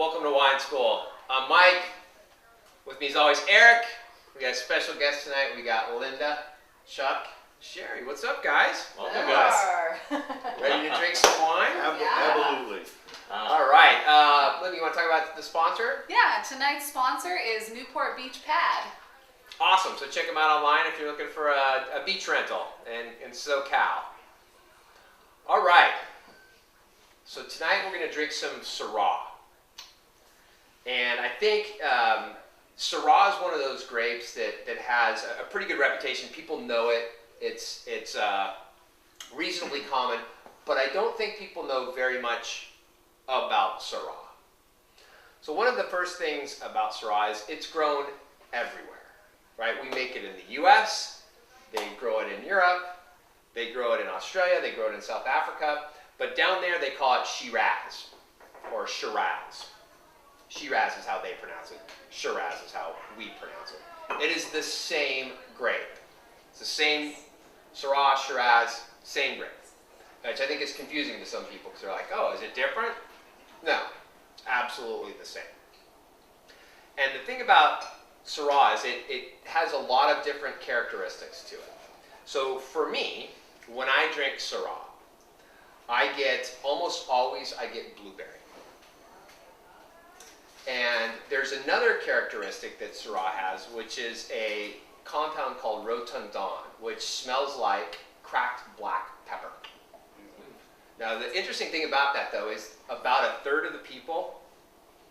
Welcome to Wine School. I'm Mike. With me as always, Eric. We got a special guest tonight. We got Linda, Chuck, Sherry. What's up, guys? Welcome, guys. Ready to drink some wine? Absolutely. All right. Linda, you want to talk about the sponsor? Yeah, tonight's sponsor is Newport Beach Pad. Awesome. So check them out online if you're looking for a beach rental in SoCal. All right. So tonight we're going to drink some Syrah. And I think Syrah is one of those grapes that has a pretty good reputation. People know it. It's reasonably common, but I don't think people know very much about Syrah. So one of the first things about Syrah is it's grown everywhere, right? We make it in the U.S., they grow it in Europe, they grow it in Australia, they grow it in South Africa, but down there they call it Shiraz or Shiraz. Shiraz is how they pronounce it. Shiraz is how we pronounce it. It is the same grape. It's the same Syrah, Shiraz, same grape. Which I think is confusing to some people because they're like, oh, is it different? No, absolutely the same. And the thing about Syrah is it has a lot of different characteristics to it. So for me, when I drink Syrah, almost always I get blueberry. And there's another characteristic that Syrah has, which is a compound called rotundon, which smells like cracked black pepper. Now, the interesting thing about that, though, is about a third of the people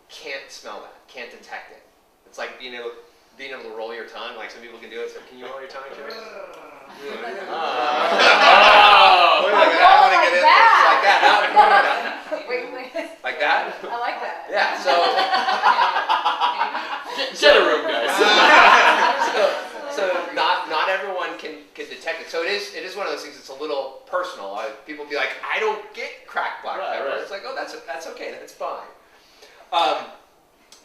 can't smell that, can't detect it. It's like being able to roll your tongue. Like some people can do it. So can you roll your tongue, Jerry? Like that. Like that? I like that. Yeah, so... Get a room, guys. so not everyone can detect it. So it is one of those things that's a little personal. People be like, I don't get cracked black pepper. Right. It's like, oh, that's okay. That's fine.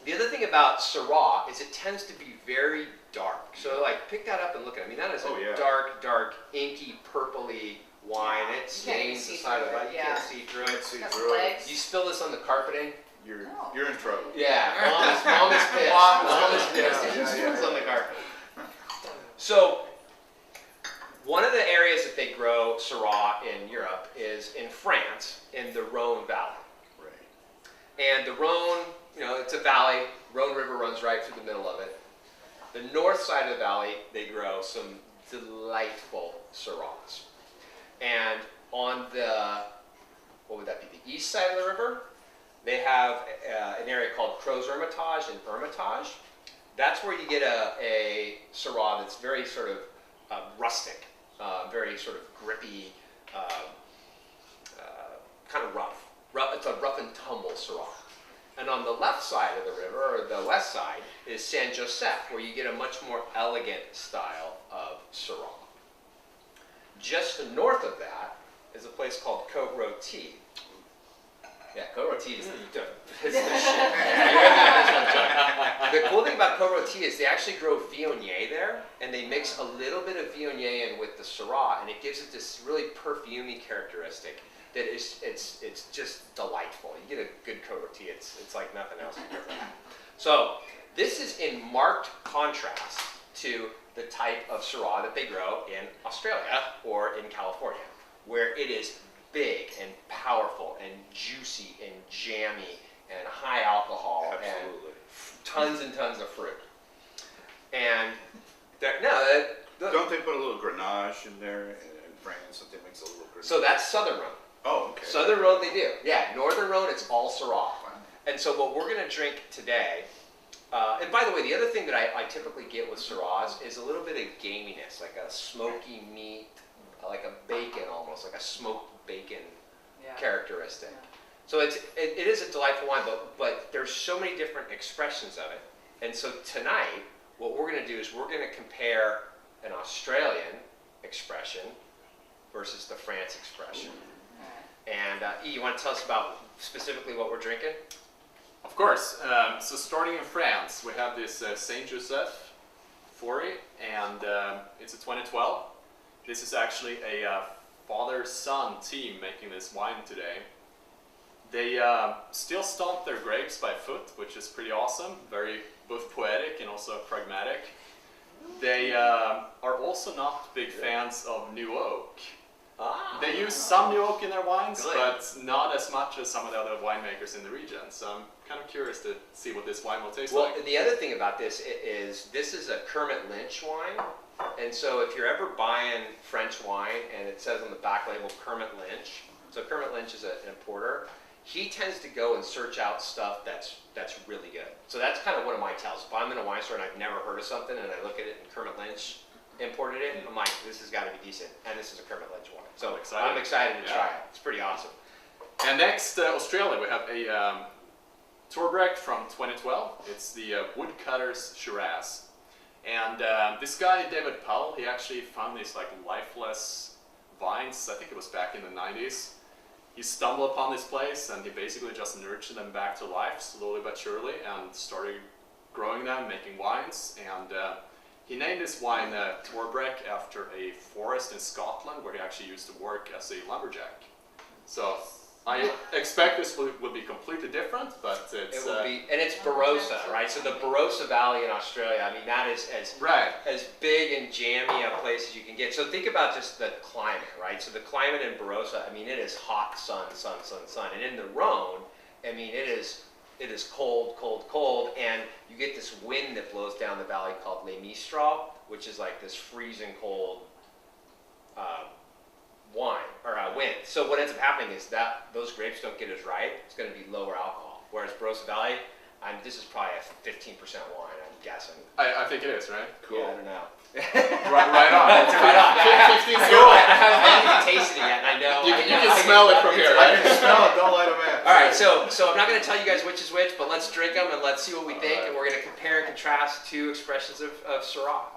The other thing about Syrah is it tends to be very dark. So like, pick that up and look at it. I mean, that is a dark, inky, purpley wine. It stains the side of the bottle. You can't see through it. You spill this on the carpeting, you're in trouble. Yeah, mom is pissed. Mom is pissed. You spills on the carpet. So, one of the areas that they grow Syrah in Europe is in France, in the Rhone Valley. Right. And the Rhone, it's a valley. Rhone River runs right through the middle of it. The north side of the valley, they grow some delightful Syrahs. And on the, what would that be, the east side of the river, they have an area called Crozes Hermitage and Hermitage. That's where you get a Syrah that's very sort of rustic, very sort of grippy, kind of rough. It's a rough and tumble Syrah. And on the left side of the river, or the west side, is Sanchez, where you get a much more elegant style of Syrah. Just north of that is a place called Côte Rôtie. Yeah, Côte Rôtie is the shit. The cool thing about Côte Rôtie is they actually grow Viognier there, and they mix a little bit of Viognier in with the Syrah, and it gives it this really perfumey characteristic that it's just delightful. You get a good Côte Rôtie, it's like nothing else you've ever had. So this is in marked contrast to the type of Syrah that they grow in Australia or in California, where it is big and powerful and juicy and jammy and high alcohol. Absolutely. And tons and tons of fruit. And don't they put a little Grenache in there in France? Something makes a little Grenache. So that's Southern Rhone. Oh, okay. Southern Rhone they do. Yeah, Northern Rhone it's all Syrah. And so what we're going to drink today, and by the way, the other thing that I typically get with Syrahs is a little bit of gaminess, like a smoky meat, like a bacon almost, like a smoked bacon characteristic. So it is a delightful wine, but there's so many different expressions of it. And so tonight, what we're going to do is we're going to compare an Australian expression versus the France expression. And you want to tell us about specifically what we're drinking? Of course. So starting in France, we have this Sanchez Faury, and it's a 2012. This is actually a father-son team making this wine today. They still stomp their grapes by foot, which is pretty awesome. Very both poetic and also pragmatic. They are also not big fans of new oak. They use some new oak in their wines, but not as much as some of the other winemakers in the region. So I'm kind of curious to see what this wine will taste like. Well, the other thing about this is a Kermit Lynch wine. And so if you're ever buying French wine and it says on the back label Kermit Lynch, so Kermit Lynch is an importer, he tends to go and search out stuff that's really good. So that's kind of one of my tells. If I'm in a wine store and I've never heard of something and I look at it and Kermit Lynch imported it, I'm like, this has got to be decent. And this is a Kermit Lynch wine. So I'm excited to try it. It's pretty awesome. And next, Australia, we have a Torbreck from 2012. It's the Woodcutter's Shiraz. And this guy, David Powell, he actually found these like lifeless vines. I think it was back in the 90s. He stumbled upon this place and he basically just nurtured them back to life slowly but surely and started growing them, making wines. And he named this wine Torbreck after a forest in Scotland where he actually used to work as a lumberjack. So I expect this will be completely different, but it's... It will be, and it's Barossa, right? So the Barossa Valley in Australia, I mean, that is as big and jammy a place as you can get. So think about just the climate, right? So the climate in Barossa, I mean, it is hot sun. And in the Rhone, I mean, it is cold, and you get this wind that blows down the valley called Les Mistral, which is like this freezing cold wind. So what ends up happening is that those grapes don't get as ripe. It's going to be lower alcohol. Whereas Barossa Valley, this is probably a 15% wine, I'm guessing. I think it is, right? Cool. Yeah, I don't know. right on. That's right on. 15 I haven't tasted it yet, and I know. You can smell it from here, right? I can smell it. Don't light a match. All right, so I'm not going to tell you guys which is which, but let's drink them and let's see what we think, and we're going to compare and contrast two expressions of Syrah.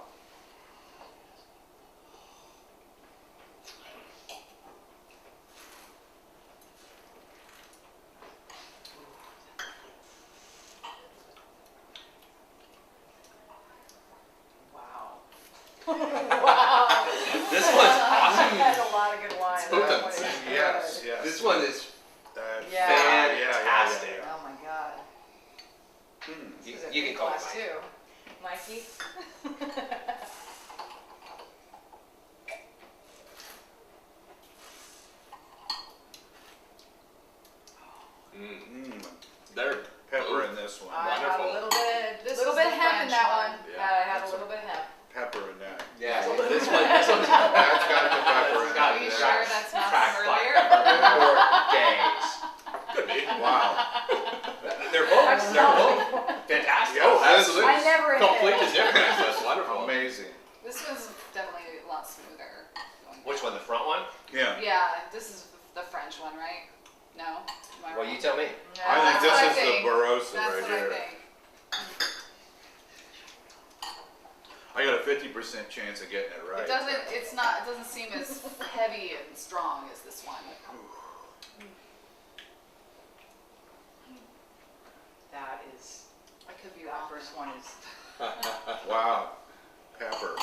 Wow. This one's awesome. I've had a lot of good wine. Potent. Yes. This one is Yeah. fantastic. Oh my god. You can call it class Mike. too. Mikey. They're Pepper in this one. I have a little bit. This little is bit the hemp in French that one. one. Yeah. I have a little bit hemp. Pepper in that. Yeah, There's a little this bit. one's That's got the pepper in got Are you it. sure that's not cracked from black earlier? pepper for days. could be. Wow. They're both fantastic. Yeah. Oh, Absolutely. I never hit Completely it. different, but wonderful. Amazing. This one's definitely a lot smoother. Which one, the front one? Yeah. Yeah, this is the French one, right? No? Am I Well, wrong? you tell me. Yeah, I think that's this what is think. the Barossa That's right what here. I think. I got a 50% chance of getting it right. It doesn't seem as heavy and strong as this one. That is. I could be That wrong. first one is. Wow. Pepper.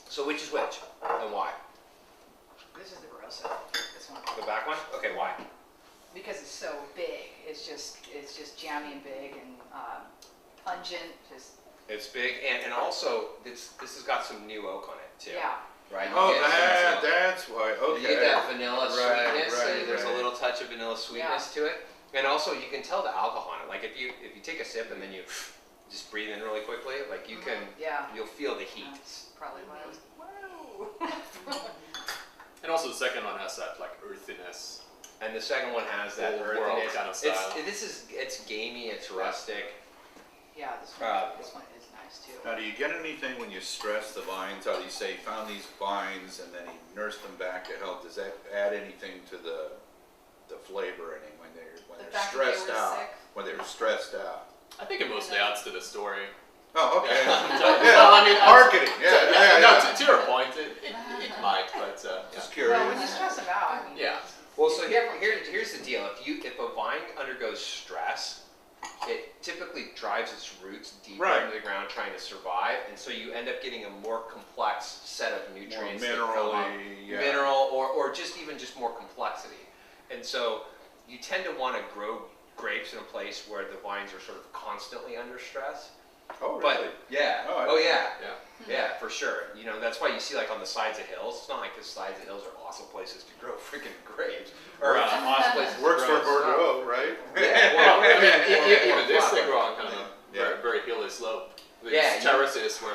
So which is which, and why? This is the Barossa. This one. The back one? Okay, why? Because it's so big. It's just jammy and big and pungent. Just It's big, and also this has got some new oak on it too. yeah. Right. You Oh, get that's why. You get Okay. that vanilla Right, sweetness. right, There's a right. little touch of vanilla sweetness to it, and also you can tell the alcohol in it. Like if you take a sip and then you just breathe in really quickly, like you can, Yeah. you'll feel the heat. That's probably why I was. And also the second one has that like earthiness. And the second one has that Old world earthiness. kind of style. It's gamey. It's rustic. Yeah, this one is nice too. Now, do you get anything when you stress the vines? How do you say found these vines and then he nursed them back to health? Does that add anything to the flavoring when they're The fact that they stressed were out? sick. When they're stressed out. I think it mostly adds to the story. Oh, okay. Yeah. Well, I mean, Marketing. Yeah. No, to your point, it might, but Just yeah. curious. Well, when you stress them out, I mean. Yeah. Well, so here's the deal. If a vine undergoes stress, it typically drives its roots deeper Right. into the ground trying to survive. alive, and so you end up getting a more complex set of nutrients. More that come up. minerally, yeah. Mineral, or just even just more complexity. And so you tend to want to grow grapes in a place where the vines are sort of constantly under stress. Oh, really? But yeah, Oh, I oh didn't- yeah, yeah, for sure. You know, that's why you see like on the sides of hills. It's not like the sides of hills are awesome places to grow freaking grapes, or awesome places. to Works grow for stuff. Bordeaux, right? Yeah, well, I mean, yeah, even this yeah. they grow on kind of a Yeah. very hilly slope. These Yeah, you- terraces where,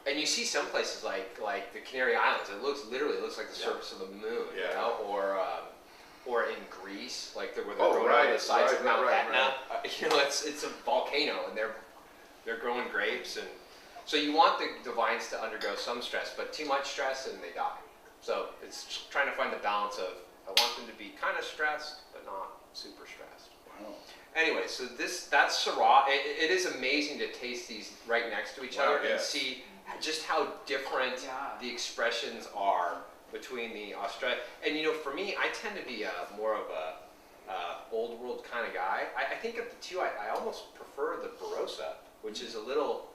And you see some places like the Canary Islands. It literally looks like the Yeah. surface of the moon. You Yeah. know, or in Greece, like where they're Oh, growing right, on the sides of right, Mount right, Etna. You know, it's a volcano, and they're growing grapes, and so you want the vines to undergo some stress, but too much stress and they die. So it's just trying to find the balance of I want them to be kind of stressed, but not super stressed. Wow. Anyway, so that's Syrah. It is amazing to taste these right next to each Wow, other and yes. see just how different Yeah. the expressions are between the Australia. And you know, for me, I tend to be more of a old world kind of guy. I think of the two, I almost prefer the Barossa, which is a little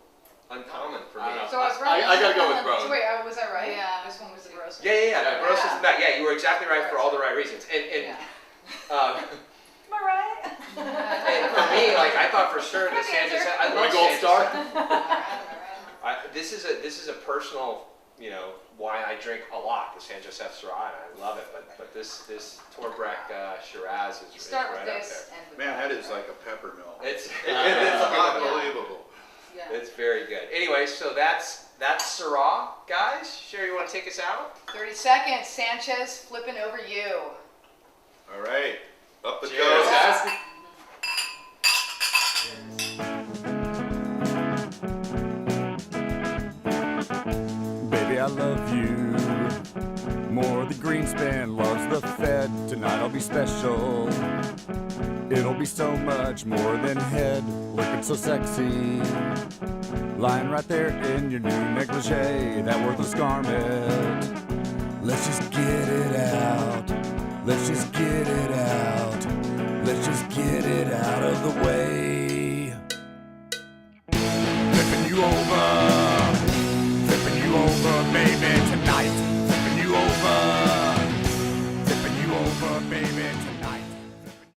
uncommon for me. I don't know. So I was right. I gotta go with Brown. So wait, was I right? Yeah. This one was the Barossa. Yeah. Yeah. The Barossa's the best. Yeah, you were exactly right for all the right reasons. And Yeah. um, Am I right? and for me, like I thought for sure the Sanchez. I love A gold Sanchez. star? This is a personal, you know, why I drink a lot. The Sanchez F Syrah, and I love it. But this Torbreck Shiraz is Start right with up this there. and with Man, that is like a pepper mill. It's It's unbelievable. Yeah. it's very good. Anyway, so that's Syrah, guys. Sherry, you want to take us out? 30 seconds. Sanchez, flipping over you. All right, up it Cheers, goes. guys. Baby, I love you more. The Greenspan loves the Fed. Tonight I'll be special. It'll be so much more than head. Looking so sexy. Lying right there in your new negligee. That worthless garment. Let's just get it out. Let's just get it out. Let's just get it out of the way.